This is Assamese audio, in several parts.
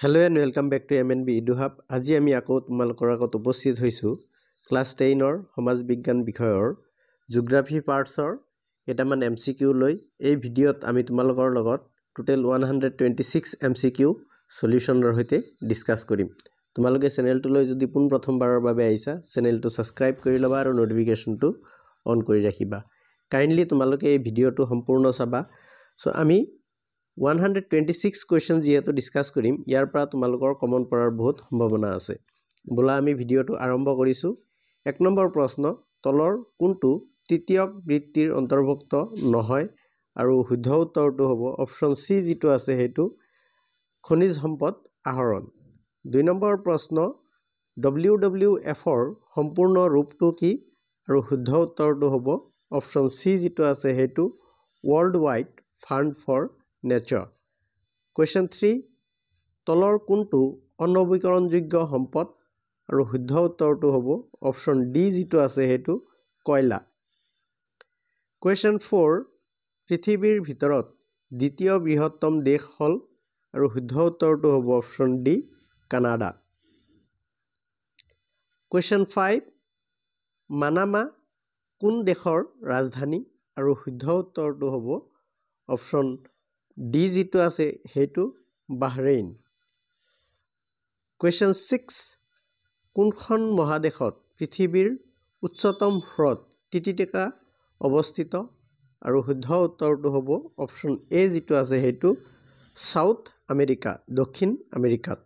Hello and welcome back to MNB EduHub. আজি আমি আকৌ তোমালোকৰ আগত উপস্থিত হৈছোঁ ক্লাছ 10ৰ সমাজ বিজ্ঞান বিষয়ৰ জিঅ'গ্ৰাফি পাৰ্টছৰ এটামান MCQ লৈ এই ভিডিঅ'ত আমি তোমালোকৰ লগত টোটেল 126 MCQ সলিউশনৰ সৈতে ডিসকাস কৰিম। তোমালোকে চেনেলটোলৈ যদি পোন প্ৰথমবাৰৰ বাবে আহিছা চেনেলটো সাবস্ক্ৰাইব কৰি ল'বা আৰু নোটিফিকেশনটো অন কৰি ৰাখিবা। কাইন্ডলি তোমালোকে এই ভিডিঅ'টো সম্পূৰ্ণ চাবা। সো আমি 126 questions যেহেতু ডিসকাস কৰিম ইয়াৰ পৰা তোমালোকৰ কমন পৰাৰ বহুত সম্ভাৱনা আছে। বলা আমি ভিডিঅ'টো আৰম্ভ কৰিছো। 1 নম্বৰ প্ৰশ্ন, তলৰ কোনটো তৃতীয়ক বৃত্তিৰ অন্তৰ্ভুক্ত নহয় আৰু শুদ্ধ উত্তৰটো হ'ব অপচন সি যেটো আছে হেতু খনিজ সম্পদ আহৰণ। 2 নম্বৰ প্ৰশ্ন, WWF ৰ সম্পূৰ্ণ ৰূপটো কি আৰু শুদ্ধ উত্তৰটো হ'ব অপচন সি যেটো আছে হেতু World Wide Fund for Nature. Question 3, তলৰ কোনটো অনৱীকৰণযোগ্য সম্পদ আৰু শুদ্ধ উত্তৰটো হ'ব অপচন ডি যেটো আছে হেতু কয়লা। Question 4, পৃথিৱীৰ ভিতৰত দ্বিতীয় বৃহত্তম দেশ হল আৰু শুদ্ধ উত্তৰটো হ'ব option D Canada. Question 5, Manama কোন দেশৰ ৰাজধানী আৰু শুদ্ধ উত্তৰটো হ'ব অপচন ডি যেটো আছে হেতু বাহৰেইন। Question 6, কোনখন মহাদেশত পৃথিৱীৰ উচ্চতম হ্ৰদ টিটিকাকা অৱস্থিত আৰু শুদ্ধ উত্তৰটো হ'ব অপচন এ যেটো আছে হেতু সাউথ আমেৰিকা, দক্ষিণ আমেৰিকাত।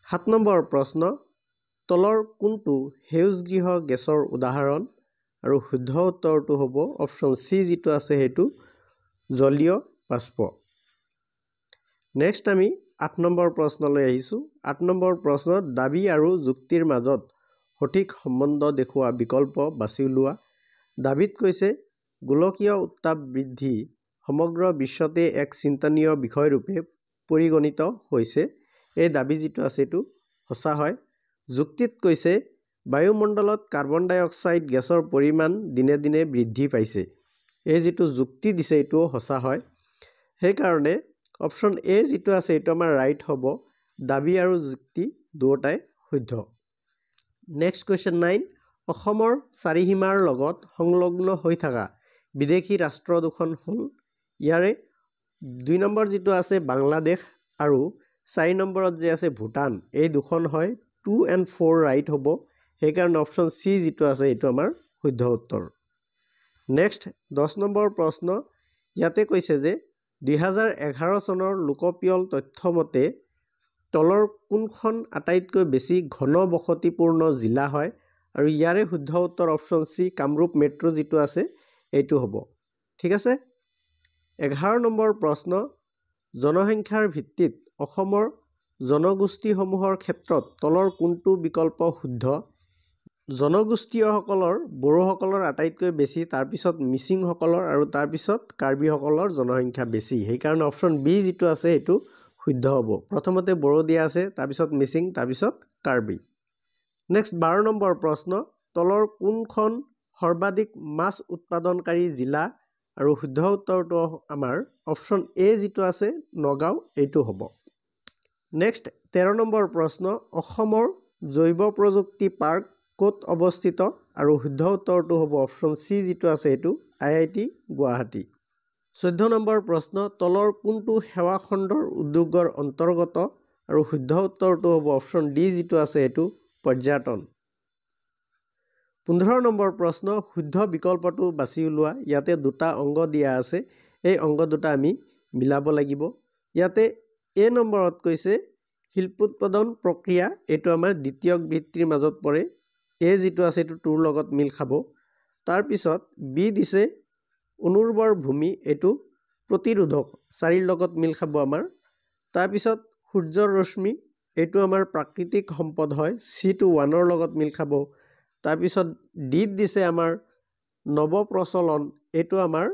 7 নম্বৰ প্ৰশ্ন, তলৰ কোনটো সেউজগৃহ গেছৰ উদাহৰণ আৰু শুদ্ধ উত্তৰটো হ'ব অপচন সি যেটো আছে হেতু জলীয় বাষ্প। নেক্সট আমি 8 নম্বৰ প্ৰশ্নলৈ আহিছো। 8 নম্বৰ প্ৰশ্নত দাবী আৰু যুক্তিৰ মাজত সঠিক সম্বন্ধ দেখুৱা বিকল্প বাছি উলিওৱা। দাবীত কৈছে গোলকীয় উত্তাপ বৃদ্ধি সমগ্ৰ বিশ্বতে এক চিন্তনীয় বিষয় ৰূপে পৰিগণিত হৈছে। এই দাবী যেটো আছে এটো সঁচা হয়। যুক্তিত কৈছে বায়ুমণ্ডলত কাৰ্বন ডাই অক্সাইড গেছৰ পৰিমাণ দিনে দিনে বৃদ্ধি পাইছে। এই যেটো যুক্তি দিছে এটো সঁচা হয়। সেই কাৰণে অপচন এ যেটো আছে এটো আমাৰ ৰাইট হ'ব। দাবী আৰু যুক্তি দুটাই শুদ্ধ। নেক্সট question 9, অসমৰ চাৰিসীমাৰ লগত সংলগ্ন হৈ থকা বিদেশী ৰাষ্ট্ৰ দুখন হল। ইয়াৰে 2 নম্বৰ যেটো আছে বাংলাদেশ আৰু 4 নম্বৰত যে আছে ভুটান, এই দুখন হয় 2 and 4 ৰাইট হ'ব। সেই কাৰণে অপচন সি যেটো আছে এটো আমাৰ শুদ্ধ উত্তৰ। নেক্সট 10 নম্বৰ প্ৰশ্ন, ইয়াতে কৈছে যে 2011 চনৰ লোকপিয়ল তথ্য মতে তলৰ কোনখন আটাইতকৈ বেছি ঘন বসতিপূৰ্ণ জিলা হয় আৰু ইয়াৰে শুদ্ধ উত্তৰ অপচন সি কামৰূপ মেট্ৰো যেটো আছে এইটো হ'ব। ঠিক আছে। 11 নম্বৰ প্ৰশ্ন, জনসংখ্যাৰ ভিত্তিত অসমৰ জনগোষ্ঠীসমূহৰ ক্ষেত্ৰত তলৰ কোনটো বিকল্প শুদ্ধ? জনগোষ্ঠীয়সকলৰ বড়োসকলৰ আটাইতকৈ বেছি, তাৰ পিছত মিচিংসকলৰ আৰু তাৰ পিছত কাৰ্বিসকলৰ জনসংখ্যা বেছি। সেই কাৰণে অপচন বি যেটো আছে এটো শুদ্ধ হ'ব। প্ৰথমতে বড়ো দিয়া আছে, তাৰ পিছত মিচিং, তাৰ পিছত কাৰ্বি। নেক্সট 12 নম্বৰ প্ৰশ্ন, তলৰ কোনখন সৰ্বাধিক মাছ উৎপাদনকাৰী জিলা আৰু শুদ্ধ উত্তৰটো আমাৰ অপচন এ যেটো আছে নগাঁও এইটো হ'ব। নেক্সট 13 নম্বৰ প্ৰশ্ন, অসমৰ জৈৱ প্ৰযুক্তি পাৰ্ক ক'ত অৱস্থিত আৰু শুদ্ধ উত্তৰটো হ'ব অপচন সি যেটো আছে এটো IIT গুৱাহাটী। 14 নম্বৰ প্ৰশ্ন, তলৰ কোনটো সেৱা খণ্ডৰ উদ্যোগৰ অন্তৰ্গত আৰু শুদ্ধ উত্তৰটো হ'ব অপচন ডি যেটো আছে এটো পৰ্যটন। 15 নম্বৰ প্ৰশ্ন, শুদ্ধ বিকল্পটো বাছি উলিওৱা। ইয়াতে দুটা অংগ দিয়া আছে, এই অংগ দুটা আমি মিলাব লাগিব। ইয়াতে এ নম্বৰত কৈছে শিল্পোৎপাদন প্ৰক্ৰিয়া, এইটো আমাৰ দ্বিতীয়ক বৃত্তিৰ মাজত পৰে। এ যেটো আছে এটো টুৰ লগত মিল খাব। তাৰ পিছত বি দিছে অনুৰ্বৰ ভূমি, এইটো প্ৰতিৰোধক 4ৰ লগত মিল খাব আমাৰ। তাৰ পিছত সূৰ্যৰ ৰশ্মি, এইটো আমাৰ প্ৰাকৃতিক সম্পদ হয়, সি টো 1ৰ লগত মিল খাব। তাৰ পিছত ডি দিছে আমাৰ নৱপ্ৰচলন, এইটো আমাৰ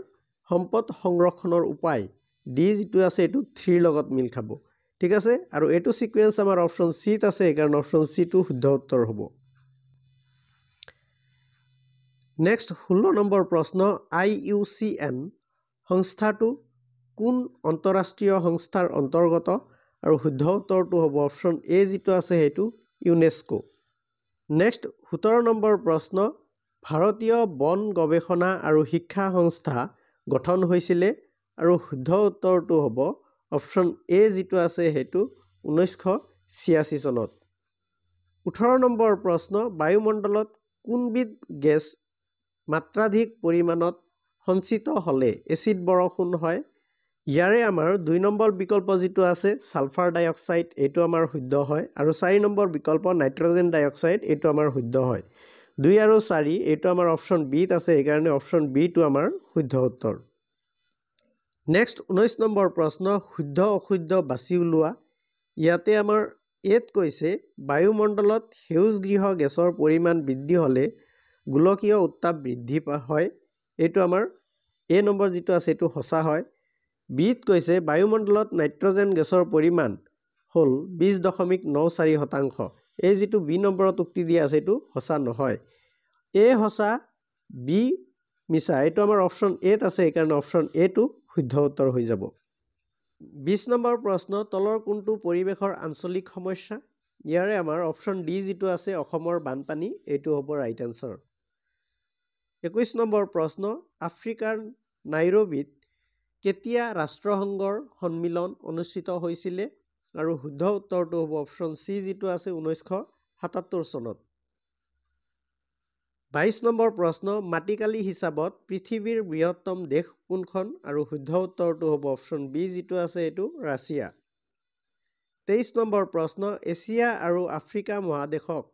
সম্পদ সংৰক্ষণৰ উপায়, ডি যেটো আছে এটো 3ৰ লগত মিল খাব। ঠিক আছে, আৰু এইটো সিকুৱেন্স আমাৰ অপচন সিত আছে, এই কাৰণে অপচন সি টো শুদ্ধ উত্তৰ হ'ব। নেক্সট 16 নম্বৰ প্ৰশ্ন, IUCN সংস্থাটো কোন আন্তঃৰাষ্ট্ৰীয় সংস্থাৰ অন্তৰ্গত আৰু শুদ্ধ উত্তৰটো হ'ব অপশ্যন এ যিটো আছে সেইটো ইউনেস্কো। নেক্সট 17 নম্বৰ প্ৰশ্ন, ভাৰতীয় বন গৱেষণা আৰু শিক্ষা সংস্থা গঠন হৈছিলে আৰু শুদ্ধ উত্তৰটো হ'ব অপশ্যন এ যিটো আছে সেইটো 1986 চনত। 18 নম্বৰ প্ৰশ্ন, বায়ুমণ্ডলত কোনবিধ গেছ মাত্ৰাধিক পৰিমাণত সঞ্চিত হ'লে এচিড বৰষুণ হয়? ইয়াৰে আমাৰ 2 নম্বৰ বিকল্প যিটো আছে ছালফাৰ ডাই অক্সাইড এইটো আমাৰ শুদ্ধ হয়, আৰু 4 নম্বৰ বিকল্প নাইট্ৰজেন ডাই অক্সাইড এইটো আমাৰ শুদ্ধ হয়। 2 আৰু 4 এইটো আমাৰ অপশ্যন বিত আছে, সেইকাৰণে অপশ্যন বিটো আমাৰ শুদ্ধ উত্তৰ। নেক্সট 19 নম্বৰ প্ৰশ্ন, শুদ্ধ অশুদ্ধ বাছি উলিওৱা। ইয়াতে আমাৰ এত কৈছে বায়ুমণ্ডলত সেউজগৃহ গেছৰ পৰিমাণ বৃদ্ধি হ'লে গোলকীয় উত্তাপ বৃদ্ধি হয়, এইটো আমাৰ এ নম্বৰ যিটো আছে এইটো সঁচা হয়। বিত কৈছে বায়ুমণ্ডলত নাইট্ৰজেন গেছৰ পৰিমাণ হ'ল 20.94%। এই যিটো বি নম্বৰত উক্তি দিয়া আছে এইটো সঁচা নহয়। এ সঁচা, বি মিছা, এইটো আমাৰ অপশ্যন এত আছে, সেইকাৰণে অপশ্যন এটো শুদ্ধ উত্তৰ হৈ যাব। 20 নম্বৰ প্ৰশ্ন, তলৰ কোনটো পৰিৱেশৰ আঞ্চলিক সমস্যা? ইয়াৰে আমাৰ অপশ্যন ডি যিটো আছে অসমৰ বানপানী এইটো হ'ব ৰাইট এনচাৰ। 21 নম্বৰ প্ৰশ্ন, আফ্ৰিকাৰ নাইৰোবিত কেতিয়া ৰাষ্ট্ৰসংঘৰ সন্মিলন অনুষ্ঠিত হৈছিলে? আৰু শুদ্ধ উত্তৰটো হ'ব অপশ্যন চি যিটো আছে 1977 চনত। 22 নম্বৰ প্ৰশ্ন, মাটিকালি হিচাপত পৃথিৱীৰ বৃহত্তম দেশ কোনখন? আৰু শুদ্ধ উত্তৰটো হ'ব অপশ্যন বি যিটো আছে এইটো ৰাছিয়া। 23 নম্বৰ প্ৰশ্ন, এছিয়া আৰু আফ্ৰিকা মহাদেশক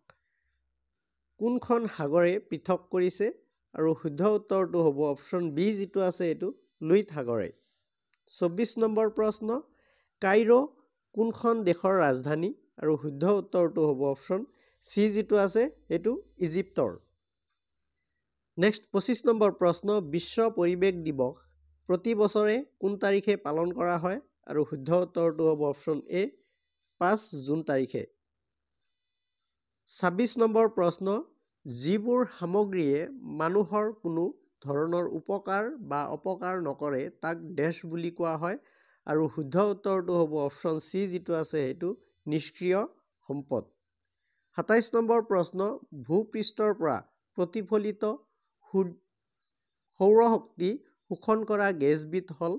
কোনখন সাগৰে পৃথক কৰিছে? আৰু শুদ্ধ উত্তৰটো হ'ব অপশ্যন বি যিটো আছে এইটো লুইত সাগৰে। 24 নম্বৰ প্ৰশ্ন, কাইৰো কোনখন দেশৰ ৰাজধানী? আৰু শুদ্ধ উত্তৰটো হ'ব অপশ্যন চি যিটো আছে এইটো ইজিপ্তৰ। নেক্সট 25 নম্বৰ প্ৰশ্ন, বিশ্ব পৰিৱেশ দিৱস প্ৰতি বছৰে কোন তাৰিখে পালন কৰা হয়? আৰু শুদ্ধ উত্তৰটো হ'ব অপশ্যন এ 5 জুন তাৰিখে। 26 নম্বৰ প্ৰশ্ন, যিবোৰ সামগ্ৰীয়ে মানুহৰ কোনো ধৰণৰ উপকাৰ বা অপকাৰ নকৰে তাক ডেছ বুলি কোৱা হয়? আৰু শুদ্ধ উত্তৰটো হ'ব অপশ্যন চি যিটো আছে সেইটো নিষ্ক্ৰিয় সম্পদ। 27 নম্বৰ প্ৰশ্ন, ভূপৃষ্ঠৰ পৰা প্ৰতিফলিত সৌৰশক্তি শোষণ কৰা গেছবিধ হ'ল?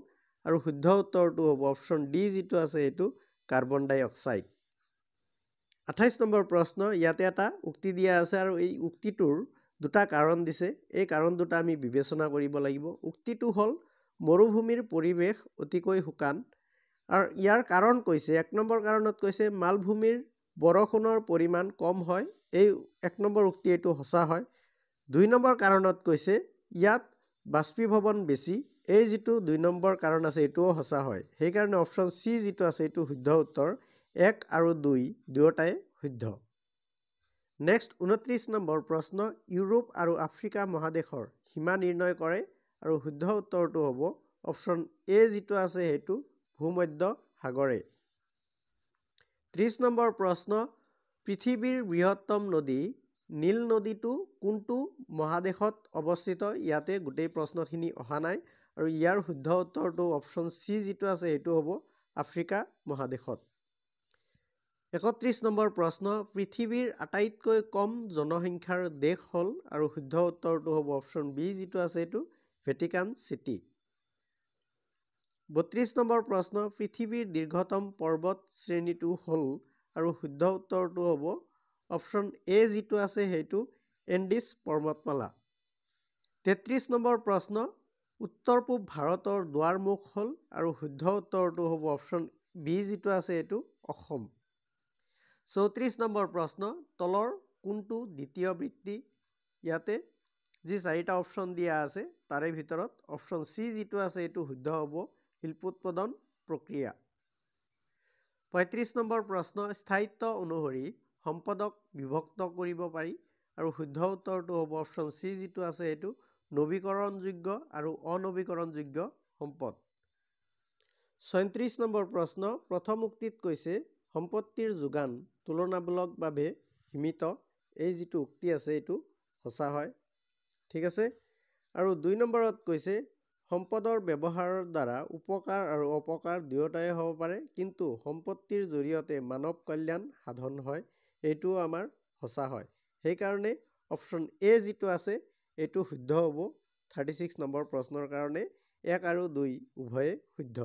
আৰু শুদ্ধ উত্তৰটো হ'ব অপশ্যন ডি যিটো আছে এইটো কাৰ্বন ডাই অক্সাইড। 28 নম্বৰ প্ৰশ্ন, ইয়াতে এটা উক্তি দিয়া আছে আৰু এই উক্তিটোৰ দুটা কাৰণ দিছে, এই কাৰণ দুটা আমি বিবেচনা কৰিব লাগিব। উক্তিটো হ'ল মৰুভূমিৰ পৰিৱেশ অতিকৈ শুকান, আৰু ইয়াৰ কাৰণ কৈছে 1 নম্বৰ কাৰণত কৈছে মালভূমিৰ বৰষুণৰ পৰিমাণ কম হয়, এই 1 নম্বৰ উক্তি এইটো সঁচা হয়। 2 নম্বৰ কাৰণত কৈছে ইয়াত বাষ্পীভৱন বেছি, এই যিটো 2 নম্বৰ কাৰণ আছে এইটোও সঁচা হয়, সেইকাৰণে অপশ্যন চি যিটো আছে এইটো শুদ্ধ উত্তৰ। 1 আৰু 2 দুয়োটাই শুদ্ধ। নেক্সট 29 নম্বৰ প্ৰশ্ন, ইউৰোপ আৰু আফ্ৰিকা মহাদেশৰ সীমা নিৰ্ণয় কৰে? আৰু শুদ্ধ উত্তৰটো হ'ব অপশ্যন এ যিটো আছে সেইটো ভূমধ্য সাগৰে। 30 নম্বৰ প্ৰশ্ন, পৃথিৱীৰ বৃহত্তম নদী নীল নদীটো কোনটো মহাদেশত অৱস্থিত? ইয়াতে গোটেই প্ৰশ্নখিনি অহা নাই, আৰু ইয়াৰ শুদ্ধ উত্তৰটো অপশ্যন চি যিটো আছে সেইটো হ'ব আফ্ৰিকা মহাদেশত। 31 নম্বৰ প্ৰশ্ন, পৃথিৱীৰ আটাইতকৈ কম জনসংখ্যাৰ দেশ হ'ল? আৰু শুদ্ধ উত্তৰটো হ'ব অপশ্যন বি যিটো আছে এইটো ভেটিকান চিটি। 32 নম্বৰ প্ৰশ্ন, পৃথিৱীৰ দীৰ্ঘতম পৰ্বত শ্ৰেণীটো হ'ল? আৰু শুদ্ধ উত্তৰটো হ'ব অপশ্যন এ যিটো আছে সেইটো এণ্ডিছ পৰ্বতমালা। 33 নম্বৰ প্ৰশ্ন, উত্তৰ পূব ভাৰতৰ দুৱাৰমুখ হ'ল? আৰু শুদ্ধ উত্তৰটো হ'ব অপশ্যন বি যিটো আছে এইটো অসম। 34 নম্বৰ প্ৰশ্ন, তলৰ কোনটো দ্বিতীয় বৃত্তি? ইয়াতে যি 4টা অপশ্যন দিয়া আছে তাৰে ভিতৰত অপশ্যন চি যিটো আছে এইটো শুদ্ধ হ'ব শিল্পোৎপাদন প্ৰক্ৰিয়া। 35 নম্বৰ প্ৰশ্ন, স্থায়িত্ব অনুসৰি সম্পদক বিভক্ত কৰিব পাৰি? আৰু শুদ্ধ উত্তৰটো হ'ব অপশ্যন চি যিটো আছে এইটো নৱীকৰণযোগ্য আৰু অনৱীকৰণযোগ্য সম্পদ। 36 নম্বৰ প্ৰশ্ন, প্ৰথম উক্তিত কৈছে সম্পত্তিৰ যোগান তুলনামূলকভাৱে সীমিত, এই যিটো উক্তি আছে এইটো সঁচা হয়, ঠিক আছে। আৰু 2 নম্বৰত কৈছে সম্পদৰ ব্যৱহাৰৰ দ্বাৰা উপকাৰ আৰু অপকাৰ দুয়োটাই হ'ব পাৰে, কিন্তু সম্পত্তিৰ জৰিয়তে মানৱ কল্যাণ সাধন হয়, এইটোও আমাৰ সঁচা হয়। সেইকাৰণে অপশ্যন এ যিটো আছে এইটো শুদ্ধ হ'ব 36 নম্বৰ প্ৰশ্নৰ কাৰণে। 1 আৰু 2 উভয়ে শুদ্ধ।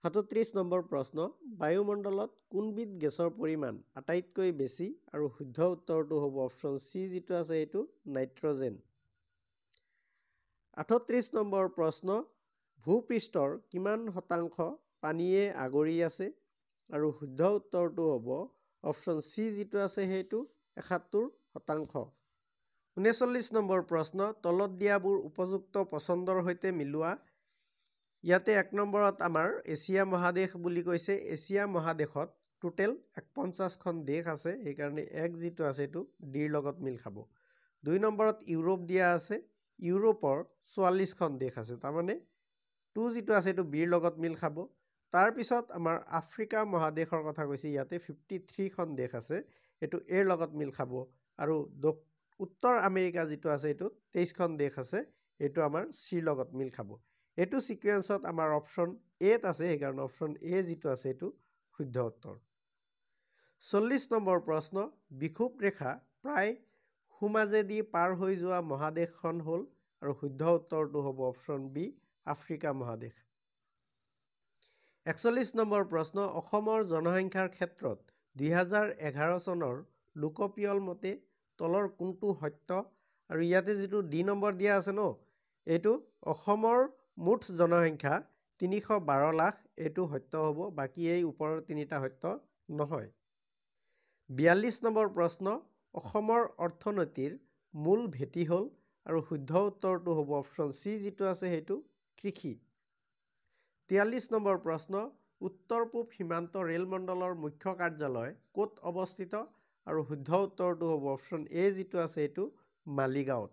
37 নম্বৰ প্ৰশ্ন, বায়ুমণ্ডলত কোনবিধ গেছৰ পৰিমাণ আটাইতকৈ বেছি? আৰু শুদ্ধ উত্তৰটো হ'ব অপশ্যন চি যিটো আছে এইটো নাইট্ৰজেন। 38 নম্বৰ প্ৰশ্ন, ভূপৃষ্ঠৰ কিমান শতাংশ পানীয়ে আগুৰি আছে? আৰু শুদ্ধ উত্তৰটো হ'ব অপশ্যন চি যিটো আছে সেইটো 71%। 39 নম্বৰ প্ৰশ্ন, তলত দিয়াবোৰ উপযুক্ত পছন্দৰ সৈতে মিলোৱা। ইয়াতে 1 নম্বৰত আমাৰ এছিয়া মহাদেশ বুলি কৈছে। এছিয়া মহাদেশত টোটেল 49খন দেশ আছে, সেইকাৰণে 1 যিটো আছে এইটো ডিৰ লগত মিল খাব। 2 নম্বৰত ইউৰোপ দিয়া আছে, ইউৰোপৰ 44খন দেশ আছে, তাৰমানে 2 যিটো আছে এইটো বিৰ লগত মিল খাব। তাৰপিছত আমাৰ আফ্ৰিকা মহাদেশৰ কথা কৈছে, ইয়াতে 53খন দেশ আছে, এইটো এৰ লগত মিল খাব। আৰু উত্তৰ আমেৰিকা যিটো আছে এইটো 23খন দেশ আছে, এইটো আমাৰ চিৰ লগত মিল খাব। এইটো ছিকুৱেঞ্চত আমাৰ অপশ্যন এত আছে, সেইকাৰণে অপশ্যন এ যিটো আছে এইটো শুদ্ধ উত্তৰ। 40 নম্বৰ প্ৰশ্ন, বিষুৱ ৰেখা প্ৰায় সোঁমাজেদি পাৰ হৈ যোৱা মহাদেশখন হ'ল? আৰু শুদ্ধ উত্তৰটো হ'ব অপশ্যন বি আফ্ৰিকা মহাদেশ। 41 নম্বৰ প্ৰশ্ন, অসমৰ জনসংখ্যাৰ ক্ষেত্ৰত 2011 চনৰ লোকপিয়ল মতে তলৰ কোনটো সত্য? আৰু ইয়াতে যিটো ডি নম্বৰ দিয়া আছে ন, এইটো অসমৰ মুঠ জনসংখ্যা 312 লাখ, এইটো সত্য হ'ব, বাকী এই ওপৰৰ 3টা সত্য নহয়। 42 নম্বৰ প্ৰশ্ন, অসমৰ অৰ্থনীতিৰ মূল ভেটি হ'ল? আৰু শুদ্ধ উত্তৰটো হ'ব অপশ্যন চি যিটো আছে সেইটো কৃষি। 43 নম্বৰ প্ৰশ্ন, উত্তৰ পূব সীমান্ত ৰেলমণ্ডলৰ মুখ্য কাৰ্যালয় ক'ত অৱস্থিত? আৰু শুদ্ধ উত্তৰটো হ'ব অপশ্যন এ যিটো আছে এইটো মালিগাঁৱত।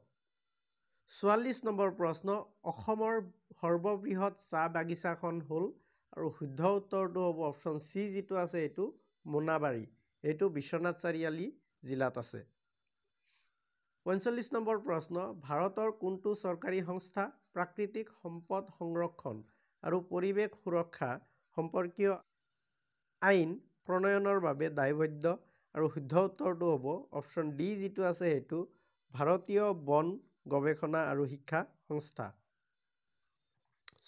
44 নম্বৰ প্ৰশ্ন, অসমৰ সৰ্ববৃহৎ চাহ বাগিচাখন হ'ল? আৰু শুদ্ধ উত্তৰটো হ'ব অপশ্যন চি যিটো আছে এইটো মোনাবাৰী, এইটো বিশ্বনাথ চাৰিআলি জিলাত আছে। 45 নম্বৰ প্ৰশ্ন, ভাৰতৰ কোনটো চৰকাৰী সংস্থা প্ৰাকৃতিক সম্পদ সংৰক্ষণ আৰু পৰিৱেশ সুৰক্ষা সম্পৰ্কীয় আইন প্ৰণয়নৰ বাবে দায়বদ্ধ? আৰু শুদ্ধ উত্তৰটো হ'ব অপশ্যন ডি যিটো আছে সেইটো ভাৰতীয় বন গৱেষণা আৰু শিক্ষা সংস্থা।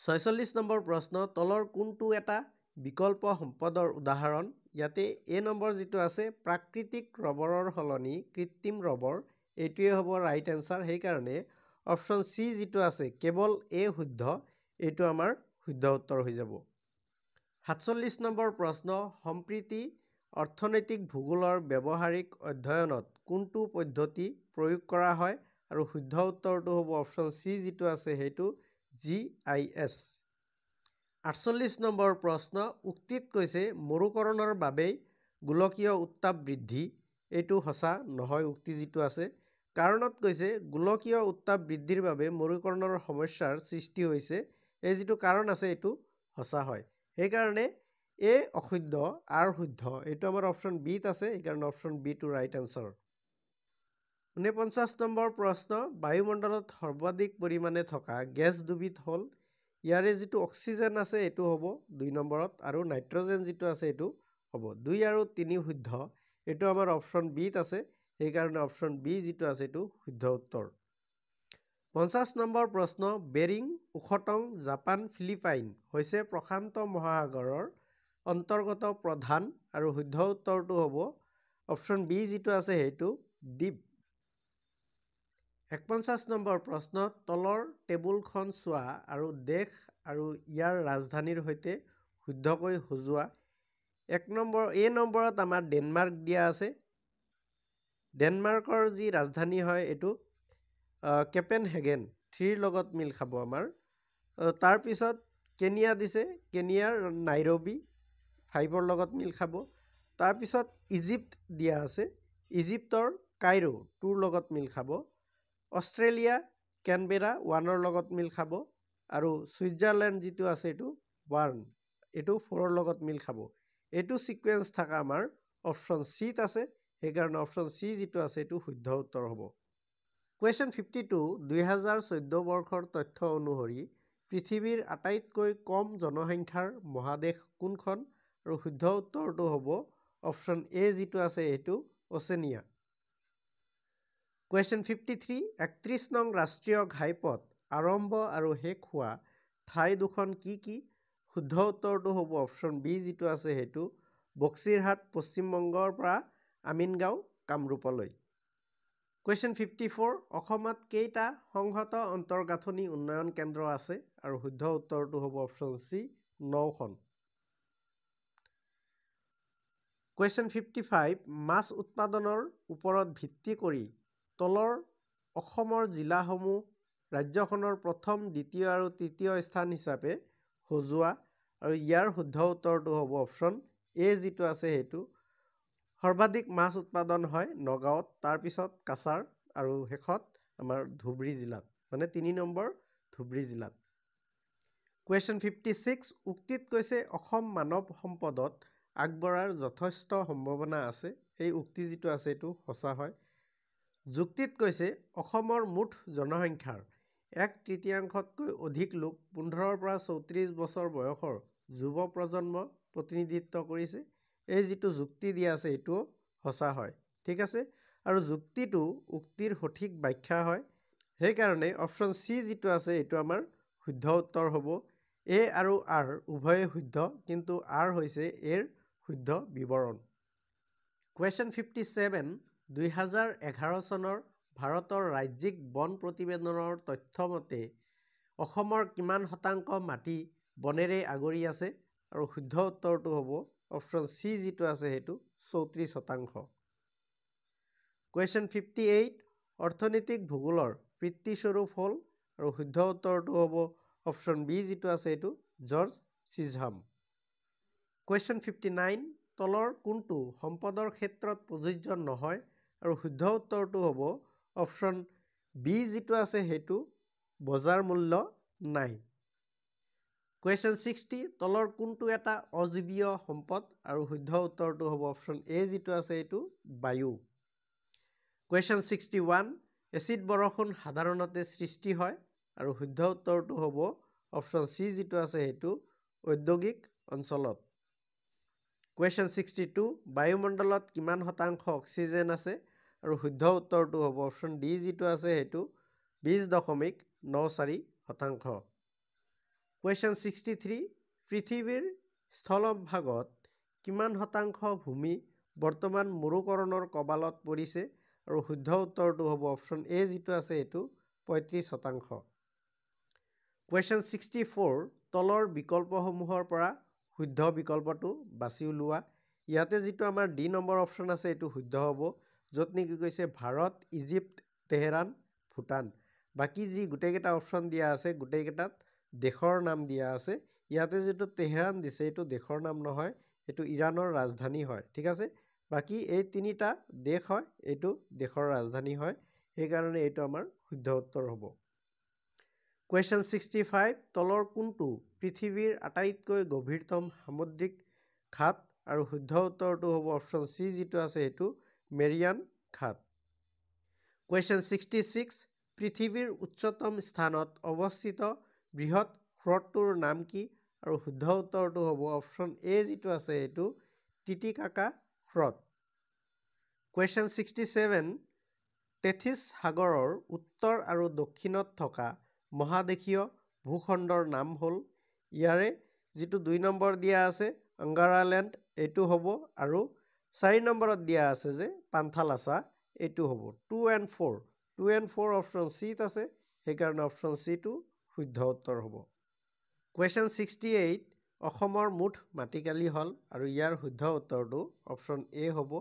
46 নম্বৰ প্ৰশ্ন, তলৰ কোনটো এটা বিকল্প সম্পদৰ উদাহৰণ? ইয়াতে এ নম্বৰ যিটো আছে প্ৰাকৃতিক ৰবৰৰ সলনি কৃত্ৰিম ৰবৰ, এইটোৱে হ'ব ৰাইট এনচাৰ, সেইকাৰণে অপশ্যন চি যিটো আছে কেৱল এ শুদ্ধ, এইটো আমাৰ শুদ্ধ উত্তৰ হৈ যাব। 47 নম্বৰ প্ৰশ্ন, সম্প্ৰীতি অৰ্থনৈতিক ভূগোলৰ ব্যৱহাৰিক অধ্যয়নত কোনটো পদ্ধতি প্ৰয়োগ কৰা হয়? আৰু শুদ্ধ উত্তৰটো হ'ব অপশ্যন চি যিটো আছে সেইটো GIS। 48 নম্বৰ প্ৰশ্ন, উক্তিত কৈছে মৰুকৰণৰ বাবেই গোলকীয় উত্তাপ বৃদ্ধি, এইটো সঁচা নহয় উক্তি যিটো আছে। কাৰণত কৈছে গোলকীয় উত্তাপ বৃদ্ধিৰ বাবে মৰুকৰণৰ সমস্যাৰ সৃষ্টি হৈছে, এই যিটো কাৰণ আছে এইটো সঁচা হয়, সেইকাৰণে এ অশুদ্ধ আৰ শুদ্ধ, এইটো আমাৰ অপশ্যন বিত আছে, সেইকাৰণে অপশ্যন বিটো ৰাইট এনচাৰ। 49 নম্বৰ প্ৰশ্ন, বায়ুমণ্ডলত সৰ্বাধিক পৰিমাণে থকা গেছ দুবিধ হ'ল? ইয়াৰে যিটো অক্সিজেন আছে এইটো হ'ব 2 নম্বৰত, আৰু নাইট্ৰজেন যিটো আছে এইটো হ'ব। 2 আৰু 3 শুদ্ধ, এইটো আমাৰ অপশ্যন বিত আছে, সেইকাৰণে অপশ্যন বি যিটো আছে এইটো শুদ্ধ উত্তৰ। 50 নম্বৰ প্ৰশ্ন, বেৰিং, ওখটং, জাপান, ফিলিপাইন হৈছে প্ৰশান্ত মহাসাগৰৰ অন্তৰ্গত প্ৰধান? আৰু শুদ্ধ উত্তৰটো হ'ব অপশ্যন বি যিটো আছে সেইটো দ্বীপ। 51 নম্বৰ প্ৰশ্ন, তলৰ টেবুলখন চোৱা আৰু দেশ আৰু ইয়াৰ ৰাজধানীৰ সৈতে শুদ্ধকৈ সজোৱা। এ নম্বৰত আমাৰ ডেনমাৰ্ক দিয়া আছে। ডেনমাৰ্কৰ যি ৰাজধানী হয় এইটো কেপেনহেগেন, 3ৰ লগত মিল খাব আমাৰ। তাৰপিছত কেনিয়া দিছে, কেনিয়াৰ নাইৰবি, 5ৰ লগত মিল খাব। তাৰপিছত ইজিপ্ত দিয়া আছে, ইজিপ্তৰ কাইৰো, 2ৰ লগত মিল খাব। অষ্ট্ৰেলিয়া কেনবেৰা, 1ৰ লগত মিল খাব। আৰু ছুইজাৰলেণ্ড যিটো আছে এইটো বাৰ্ণ, এইটো 4ৰ লগত মিল খাব। এইটো ছিকুৱেঞ্চ থকা আমাৰ অপশ্যন চিত আছে, সেইকাৰণে অপশ্যন চি যিটো আছে এইটো শুদ্ধ উত্তৰ হ'ব। কুৱেশ্যন 52, 2014 বৰ্ষৰ তথ্য অনুসৰি পৃথিৱীৰ আটাইতকৈ কম জনসংখ্যাৰ মহাদেশ কোনখন আৰু শুদ্ধ উত্তৰটো হ'ব অপশ্যন এ যিটো আছে এইটো অচেনিয়া। কুৱেশ্যন 53 31 নং ৰাষ্ট্ৰীয় ঘাইপথ আৰম্ভ আৰু শেষ হোৱা ঠাই দুখন কি কি? শুদ্ধ উত্তৰটো হ'ব অপশ্যন বি যিটো আছে সেইটো বক্সিৰহাট পশ্চিমবংগৰ পৰা আমিনগাঁও কামৰূপলৈ। কুৱেশ্যন 54 অসমত কেইটা সংহত অন্তৰ্গাঁথনি উন্নয়ন কেন্দ্ৰ আছে আৰু শুদ্ধ উত্তৰটো হ'ব অপশ্যন চি 9খন। কুৱেশ্যন 55 মাছ উৎপাদনৰ ওপৰত ভিত্তি কৰি তলৰ অসমৰ জিলাসমূহ ৰাজ্যখনৰ প্ৰথম দ্বিতীয় আৰু তৃতীয় স্থান হিচাপে সজোৱা আৰু ইয়াৰ শুদ্ধ উত্তৰটো হ'ব অপশ্যন এ যিটো আছে সেইটো সৰ্বাধিক মাছ উৎপাদন হয় নগাঁৱত, তাৰপিছত কাছাৰ আৰু শেষত আমাৰ ধুবুৰী জিলাত, মানে 3 নম্বৰ ধুবুৰী জিলাত। কুৱেশ্যন 56 উক্তিত কৈছে অসম মানৱ সম্পদত আগবঢ়াৰ যথেষ্ট সম্ভাৱনা আছে। এই উক্তি যিটো আছে এইটো সঁচা হয়। যুক্তিত কৈছে অসমৰ মুঠ জনসংখ্যাৰ 1/3তকৈ অধিক লোক 15ৰ পৰা 34 বছৰ বয়সৰ যুৱ প্ৰজন্ম প্ৰতিনিধিত্ব কৰিছে। এই যিটো যুক্তি দিয়া আছে এইটো সঁচা হয়, ঠিক আছে। আৰু যুক্তিটো উক্তিৰ সঠিক ব্যাখ্যা হয়, সেইকাৰণে অপশ্যন চি যিটো আছে এইটো আমাৰ শুদ্ধ উত্তৰ হ'ব। এ আৰু আৰ উভয়ে শুদ্ধ, কিন্তু আৰ হৈছে এৰ শুদ্ধ বিৱৰণ। কুৱেশ্যন 57 2011 চনৰ ভাৰতৰ ৰাজ্যিক বন প্ৰতিবেদনৰ তথ্য মতে অসমৰ কিমান শতাংশ মাটি বনেৰে আগুৰি আছে আৰু শুদ্ধ উত্তৰটো হ'ব অপশ্যন চি যিটো আছে সেইটো 34%। কুৱেশ্যন 58 অৰ্থনৈতিক ভূগোলৰ পিতৃস্বৰূপ হ'ল আৰু শুদ্ধ উত্তৰটো হ'ব অপশ্যন বি যিটো আছে এইটো জৰ্জ চিজহাম। কুৱেশ্যন 59 তলৰ কোনটো সম্পদৰ ক্ষেত্ৰত প্ৰযোজ্য নহয় আৰু শুদ্ধ উত্তৰটো হ'ব অপশ্যন বি যিটো আছে সেইটো বজাৰ মূল্য নাই। কুৱেশ্যন 60 তলৰ কোনটো এটা অজীৱীয় সম্পদ আৰু শুদ্ধ উত্তৰটো হ'ব অপশ্যন এ যিটো আছে এইটো বায়ু। কুৱেশ্যন 61 এচিড বৰষুণ সাধাৰণতে সৃষ্টি হয় আৰু শুদ্ধ উত্তৰটো হ'ব অপশ্যন চি যিটো আছে সেইটো ঔদ্যোগিক অঞ্চলত। কুৱেশ্যন 62 বায়ুমণ্ডলত কিমান শতাংশ অক্সিজেন আছে আৰু শুদ্ধ উত্তৰটো হ'ব অপশ্যন ডি যিটো আছে সেইটো 20.94%। কুৱেশ্যন 63 পৃথিৱীৰ স্থলভাগত কিমান শতাংশ ভূমি বৰ্তমান মৰুকৰণৰ কবলত পৰিছে আৰু শুদ্ধ উত্তৰটো হ'ব অপশ্যন এ যিটো আছে এইটো 35%। কুৱেশ্যন 64 তলৰ বিকল্পসমূহৰ পৰা শুদ্ধ বিকল্পটো বাছি উলিওৱা। ইয়াতে যিটো আমাৰ ডি নম্বৰ অপশ্যন আছে এইটো শুদ্ধ হ'ব, য'ত নেকি কৈছে ভাৰত, ইজিপ্ত, তেহৰান, ভূটান। বাকী যি গোটেইকেইটা অপশ্যন দিয়া আছে গোটেইকেইটাত দেশৰ নাম দিয়া আছে। ইয়াতে যিটো তেহৰান দিছে এইটো দেশৰ নাম নহয়, এইটো ইৰাণৰ ৰাজধানী হয়, ঠিক আছে। বাকী এই তিনিটা দেশ হয়, এইটো দেশৰ ৰাজধানী হয়, সেইকাৰণে এইটো আমাৰ শুদ্ধ উত্তৰ হ'ব। কুৱেশ্যন 65 তলৰ কোনটো পৃথিৱীৰ আটাইতকৈ গভীৰতম সামুদ্ৰিক খাত আৰু শুদ্ধ উত্তৰটো হ'ব অপশ্যন চি যিটো আছে সেইটো মেৰিয়ান খাত। কুৱেশ্যন 66 পৃথিৱীৰ উচ্চতম স্থানত অৱস্থিত বৃহৎ হ্ৰদটোৰ নাম কি আৰু শুদ্ধ উত্তৰটো হ'ব অপশ্যন এ যিটো আছে এইটো টিটিকাকা হ্ৰদ। কুৱেশ্যন 67 টেথিছ সাগৰৰ উত্তৰ আৰু দক্ষিণত থকা মহাদেশীয় ভূখণ্ডৰ নাম হ'ল, ইয়াৰে যিটো 2 নম্বৰ দিয়া আছে অংগাৰালেণ্ড এইটো হ'ব আৰু 4 নম্বৰত দিয়া আছে যে পান্থালাছা এইটো হ'ব। 2 and 4 অপশ্যন চিত আছে, সেইকাৰণে অপশ্যন চিটো শুদ্ধ উত্তৰ হ'ব। কুৱেশ্যন 68 অসমৰ মুঠ মাটিকালি হ'ল আৰু ইয়াৰ শুদ্ধ উত্তৰটো অপশ্যন এ হ'ব।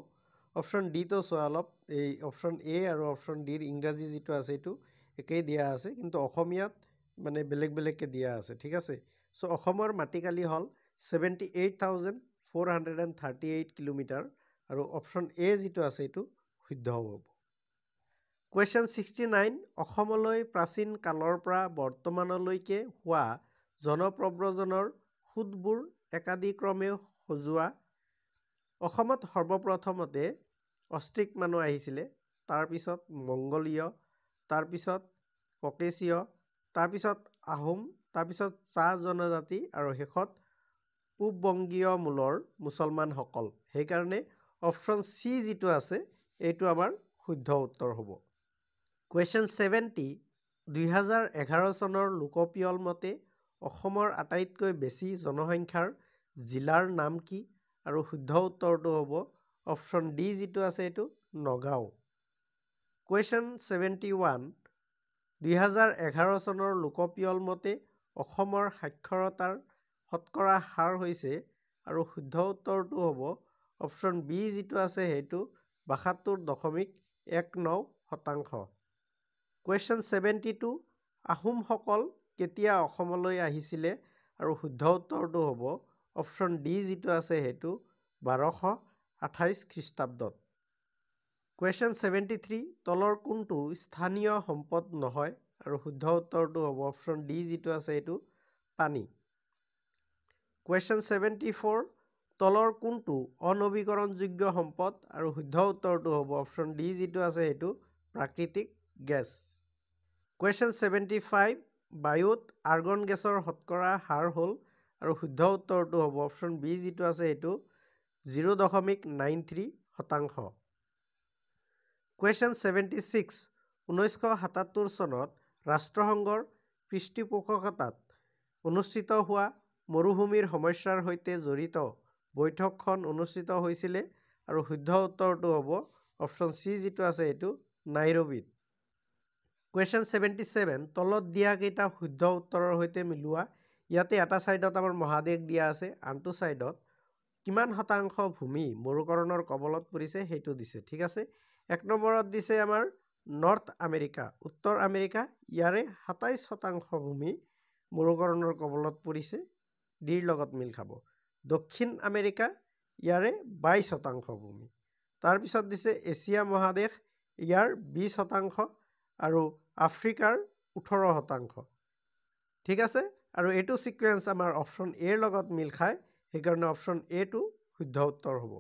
অপশ্যন ডিটো চোৱা অলপ, এই অপশ্যন এ আৰু অপশ্যন ডিৰ ইংৰাজী যিটো আছে এইটো একেই দিয়া আছে, কিন্তু অসমীয়াত মানে বেলেগ বেলেগকৈ দিয়া আছে, ঠিক আছে। চ' অসমৰ মাটিকালি হ'ল 78,438 কিলোমিটাৰ আৰু অপশ্যন এ যিটো আছে এইটো শুদ্ধ হ'ব। কুৱেশ্যন 69 অসমলৈ প্ৰাচীন কালৰ পৰা বৰ্তমানলৈকে হোৱা জনপ্ৰব্ৰজনৰ সূত্ৰবোৰ একাদিক্ৰমে সজোৱা। অসমত সৰ্বপ্ৰথমতে অষ্ট্ৰিক মানুহ আহিছিলে, তাৰপিছত মংগোলীয়, তাৰপিছত ককেশীয়, তাৰপিছত আহোম, তাৰপিছত চাহ জনজাতি আৰু শেষত পূববংগীয় মূলৰ মুছলমানসকল। সেইকাৰণে অপশ্যন চি যিটো আছে এইটো আমাৰ শুদ্ধ উত্তৰ হ'ব। কুৱেশ্যন 70 2011 চনৰ লোকপিয়ল মতে অসমৰ আটাইতকৈ বেছি জনসংখ্যাৰ জিলাৰ নাম কি? আৰু শুদ্ধ উত্তৰটো হ'ব অপশ্যন ডি যিটো আছে এইটো নগাঁও। কুৱেশ্যন 71 2011 চনৰ লোকপিয়ল মতে অসমৰ সাক্ষৰতাৰ শতকৰা হাৰ হৈছে আৰু শুদ্ধ উত্তৰটো হ'ব অপশ্যন বি যিটো আছে সেইটো 72.19%। কুৱেশ্যন 72 আহোমসকল কেতিয়া অসমলৈ আহিছিলে? আৰু শুদ্ধ উত্তৰটো হ'ব অপশ্যন ডি যিটো আছে সেইটো 1228 খ্ৰীষ্টাব্দত। কুৱেশ্যন 73 তলৰ কোনটো স্থানীয় সম্পদ নহয়? আৰু শুদ্ধ উত্তৰটো হ'ব অপশ্যন ডি যিটো আছে এইটো পানী। কুৱেশ্যন 74 তলৰ কোনটো অনৱীকৰণযোগ্য সম্পদ? আৰু শুদ্ধ উত্তৰটো হ'ব অপশ্যন ডি যিটো আছে সেইটো প্ৰাকৃতিক গেছ। কুৱেশ্যন 75 বায়ুত আৰ্গন গেছৰ শতকৰা হাৰ হ'ল? আৰু শুদ্ধ উত্তৰটো হ'ব অপশ্যন বি যিটো আছে সেইটো 0.93%। কুৱেশ্যন 76 1977 চনত ৰাষ্ট্ৰসংঘৰ পৃষ্ঠপোষকতাত অনুষ্ঠিত হোৱা মৰুভূমিৰ সমস্যাৰ সৈতে জড়িত বৈঠকখন অনুষ্ঠিত হৈছিলে? আৰু শুদ্ধ উত্তৰটো হ'ব অপশ্যন চি যিটো আছে এইটো নাইৰোবিত। কুৱেশ্যন 77 তলত দিয়া কেইটা শুদ্ধ উত্তৰৰ সৈতে মিলোৱা। ইয়াতে এটা ছাইডত আমাৰ মহাদেশ দিয়া আছে, আনটো ছাইডত কিমান শতাংশ ভূমি মৰুকৰণৰ কবলত পৰিছে সেইটো দিছে। ঠিক আছে, 1 নম্বৰত দিছে আমাৰ নৰ্থ আমেৰিকা, উত্তৰ আমেৰিকা, ইয়াৰে 27% ভূমি মৰুকৰণৰ কবলত পৰিছে, ডিৰ লগত মিল খাব। দক্ষিণ আমেৰিকা, ইয়াৰে 22% ভূমি। তাৰপিছত দিছে এছিয়া মহাদেশ, ইয়াৰ 20% আৰু আফ্ৰিকাৰ 18%। ঠিক আছে, আৰু এইটো ছিকুৱেঞ্চ আমাৰ অপশ্যন এৰ লগত মিল খায়, সেইকাৰণে অপশ্যন এটো শুদ্ধ উত্তৰ হ'ব।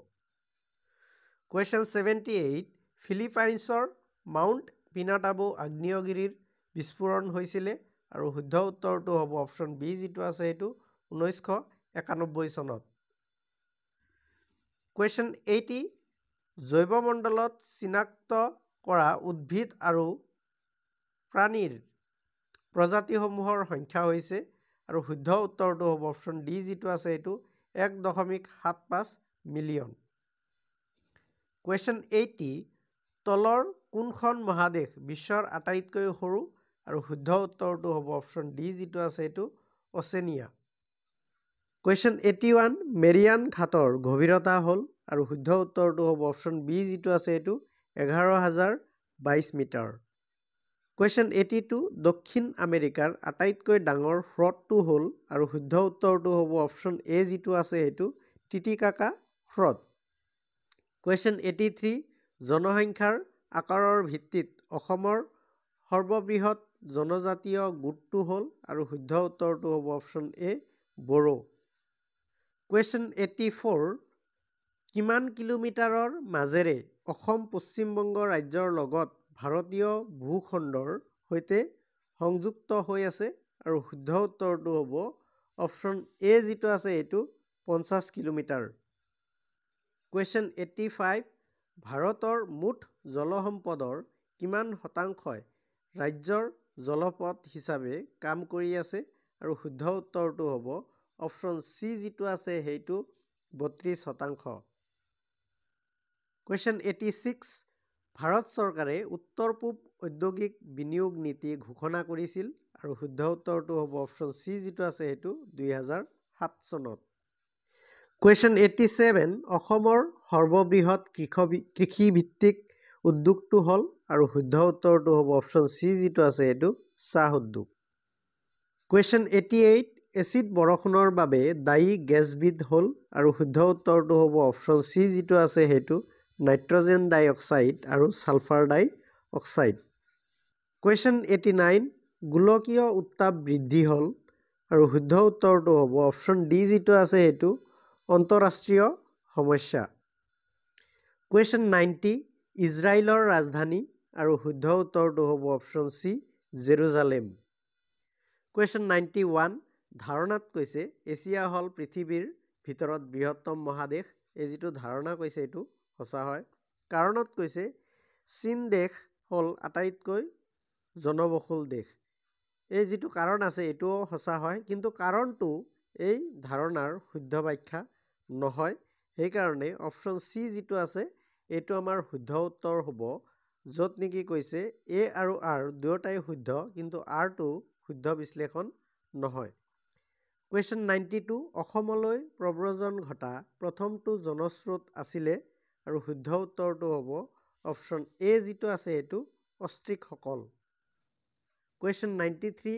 কুৱেশ্যন 78 ফিলিপাইনছৰ মাউণ্ট পিনাটাবো আগ্নেয়গিৰিৰ বিস্ফোৰণ হৈছিলে? আৰু শুদ্ধ উত্তৰটো হ'ব অপশ্যন বি যিটো আছে সেইটো 1991 চনত। কুৱেশ্যন 80 জৈৱমণ্ডলত চিনাক্ত কৰা উদ্ভিদ আৰু প্ৰাণীৰ প্ৰজাতিসমূহৰ সংখ্যা হৈছে? আৰু শুদ্ধ উত্তৰটো হ'ব অপশ্যন ডি যিটো আছে এইটো 1.75 মিলিয়ন। কুৱেশ্যন 80 তলৰ কোনখন মহাদেশ বিশ্বৰ আটাইতকৈ সৰু? আৰু শুদ্ধ উত্তৰটো হ'ব অপশ্যন ডি যিটো আছে এইটো অচেনিয়া। কুৱেশ্যন 81 মেৰিয়ান ঘাটৰ গভীৰতা হ'ল? আৰু শুদ্ধ উত্তৰটো হ'ব অপশ্যন বি যিটো আছে এইটো 11,022 মিটাৰ। কুৱেশ্যন 82 দক্ষিণ আমেৰিকাৰ আটাইতকৈ ডাঙৰ হ্ৰদটো হ'ল? আৰু শুদ্ধ উত্তৰটো হ'ব অপশ্যন এ যিটো আছে সেইটো টিটিকাকা হ্ৰদ। কুৱেশ্যন 83 জনসংখ্যাৰ আকাৰৰ ভিত্তিত অসমৰ সৰ্ববৃহৎ জনজাতীয় গোটটো হ'ল? আৰু শুদ্ধ উত্তৰটো হ'ব অপশ্যন এ বড়ো। কুৱেশ্যন 84 কিমান কিলোমিটাৰৰ মাজেৰে অসম পশ্চিমবংগ ৰাজ্যৰ লগত ভাৰতীয় ভূখণ্ডৰ সৈতে সংযুক্ত হৈ আছে? আৰু শুদ্ধ উত্তৰটো হ'ব অপশ্যন এ যিটো আছে এইটো 50 কিলোমিটাৰ। কুৱেশ্যন 85 ভাৰতৰ মুঠ জলসম্পদৰ কিমান শতাংশই ৰাজ্যৰ জলপথ হিচাপে কাম কৰি আছে? আৰু শুদ্ধ উত্তৰটো হ'ব অপশ্যন চি যিটো আছে সেইটো 32%। কুৱেশ্যন 86 ভাৰত চৰকাৰে উত্তৰ পূব ঔদ্যোগিক বিনিয়োগ নীতি ঘোষণা কৰিছিল? আৰু শুদ্ধ উত্তৰটো হ'ব অপশ্যন চি যিটো আছে সেইটো 2007 চনত। কুৱেশ্যন 87 অসমৰ সৰ্ববৃহৎ কৃষিভিত্তিক উদ্যোগটো হ'ল? আৰু শুদ্ধ উত্তৰটো হ'ব অপশ্যন চি যিটো আছে সেইটো চাহ উদ্যোগ। কুৱেশ্যন 88 এচিড বৰষুণৰ বাবে দায়ী গেছবিধ হ'ল? আৰু শুদ্ধ উত্তৰটো হ'ব অপশ্যন চি যিটো আছে সেইটো নাইট্ৰজেন ডাই অক্সাইড আৰু ছালফাৰ ডাই অক্সাইড। কুৱেশ্যন 89 গোলকীয় উত্তাপ বৃদ্ধি হ'ল? আৰু শুদ্ধ উত্তৰটো হ'ব অপশ্যন ডি যিটো আছে সেইটো আন্তঃৰাষ্ট্ৰীয় সমস্যা। কুৱেশ্যন 90 ইজৰাইলৰ ৰাজধানী? আৰু শুদ্ধ উত্তৰটো হ'ব অপশ্যন চি জেৰুজালেম। কুৱেশ্যন 91 ধাৰণাত কৈছে এছিয়া হ'ল পৃথিৱীৰ ভিতৰত বৃহত্তম মহাদেশ। এই যিটো ধাৰণা কৈছে এইটো সঁচা হয়। কাৰণত কৈছে চীন দেশ হ'ল আটাইতকৈ জনবহুল দেশ। এই যিটো কাৰণ আছে এইটোও সঁচা হয়, কিন্তু কাৰণটো এই ধাৰণাৰ শুদ্ধ ব্যাখ্যা নহয়। সেইকাৰণে অপশ্যন চি যিটো আছে এইটো আমাৰ শুদ্ধ উত্তৰ হ'ব, য'ত নেকি কৈছে এ আৰু আৰ দুয়োটাই শুদ্ধ, কিন্তু আৰটো শুদ্ধ বিশ্লেষণ নহয়। কুৱেশ্যন 92 অসমলৈ প্ৰব্ৰজন ঘটা প্ৰথমটো জনস্ৰোত আছিলে, আৰু শুদ্ধ উত্তৰটো হ'ব অপশ্যন এ যিটো আছে সেইটো অষ্ট্ৰিকসকল। কুৱেশ্যন 93